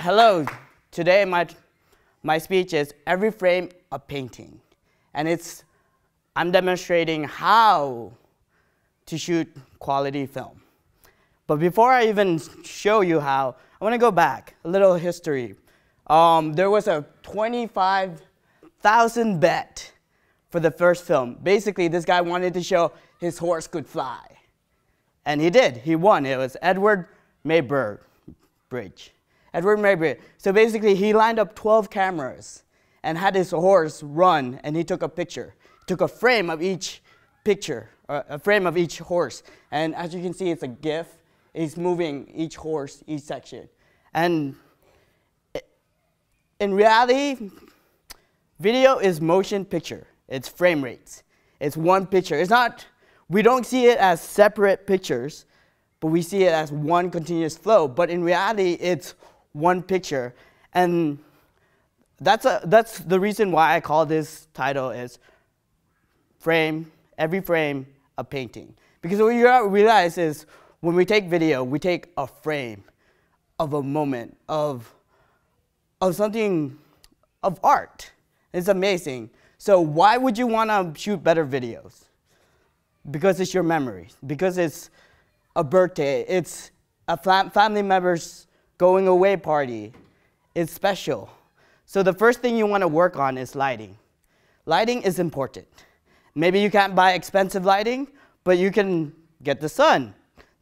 Hello. Today my speech is every frame a painting. And I'm demonstrating how to shoot quality film. But before I even show you how, I want to go back, a little history. There was a 25,000 bet for the first film. Basically, this guy wanted to show his horse could fly. And he did. He won. It was Edward Maybury Bridge. Edward Maybury. So basically, he lined up 12 cameras and had his horse run, and he took a picture. He took a frame of each picture, a frame of each horse. And as you can see, it's a GIF. He's moving each horse, each section. And in reality, video is motion picture. It's frame rates. It's one picture. It's not, we don't see it as separate pictures, but we see it as one continuous flow. But in reality, it's one picture. And that's the reason why I call this title is every frame a painting. Because what you realize is when we take video, we take a frame of a moment, of something, of art. It's amazing. So why would you want to shoot better videos? Because it's your memories. Because it's a birthday. It's a family member's going away party. It's special. So the first thing you want to work on is lighting. Lighting is important. Maybe you can't buy expensive lighting, but you can get the sun.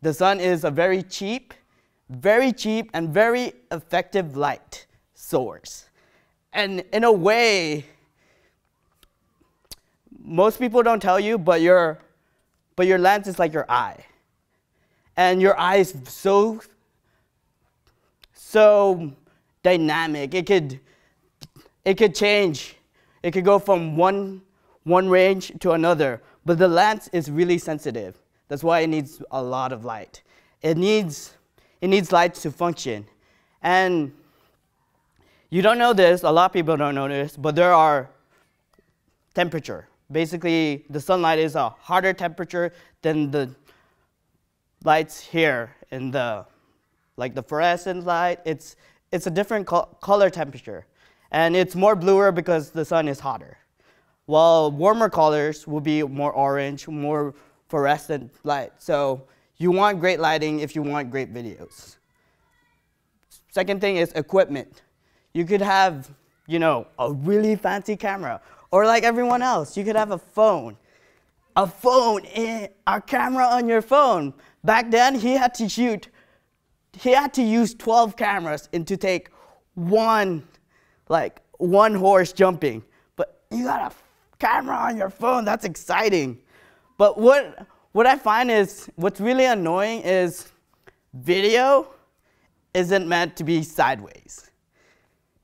The sun is a very cheap and very effective light source. And in a way, most people don't tell you, but your lens is like your eye. And your eye is so dynamic. It could change. It could go from one range to another. But the lens is really sensitive. That's why it needs a lot of light. It needs light to function. And you don't know this, a lot of people don't know this, but there are temperature. Basically, the sunlight is a hotter temperature than the lights here in the fluorescent light. It's a different color temperature. And it's more bluer because the sun is hotter. While warmer colors will be more orange, more fluorescent light. So you want great lighting if you want great videos. Second thing is equipment. You could have, a really fancy camera. Or like everyone else, you could have a phone. A camera on your phone. Back then, he had to use 12 cameras to take one horse jumping. But you got a camera on your phone, that's exciting. But what I find is, what's really annoying is video isn't meant to be sideways.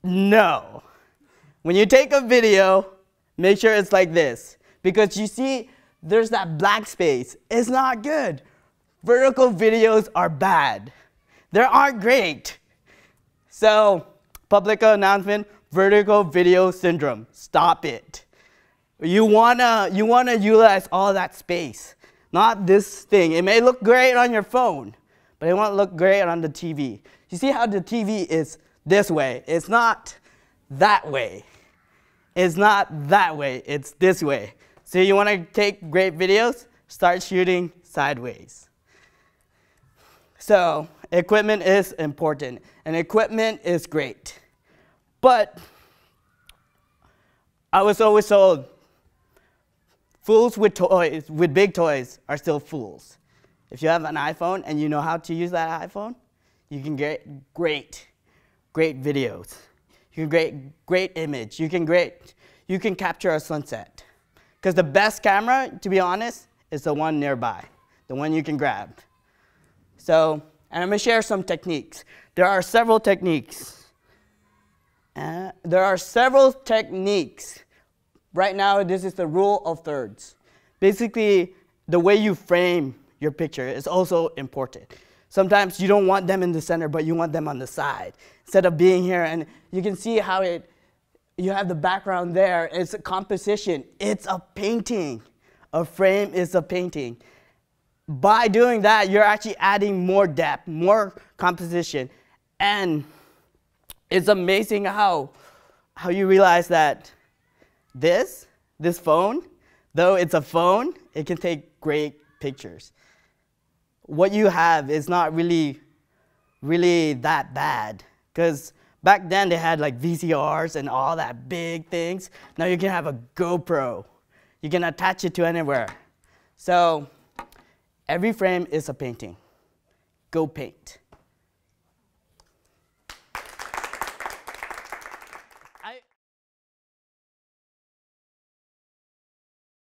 No. When you take a video, make sure it's like this. Because you see, there's that black space. It's not good. Vertical videos are bad. They aren't great. So, public announcement, vertical video syndrome. Stop it. You wanna utilize all that space, not this thing. It may look great on your phone, but it won't look great on the TV. You see how the TV is this way? It's not that way. It's not that way. It's this way. So you want to take great videos? Start shooting sideways. So equipment is important, and equipment is great. But I was always told, fools with big toys are still fools. If you have an iPhone and you know how to use that iPhone, you can get great videos. You can get great image. You can capture a sunset. Because the best camera, to be honest, is the one nearby, the one you can grab. So, and I'm going to share some techniques. There are several techniques. Right now, this is the rule of thirds. Basically, the way you frame your picture is also important. Sometimes you don't want them in the center, but you want them on the side. Instead of being here, and you can see how you have the background there. It's a composition. It's a painting. A frame is a painting. By doing that, you're actually adding more depth, more composition. And It's amazing how you realize that this phone, though it's a phone, it can take great pictures. What you have is not really that bad, because back then they had like VCRs and all that big things. Now you can have a GoPro. You can attach it to anywhere. So every frame is a painting. Go paint.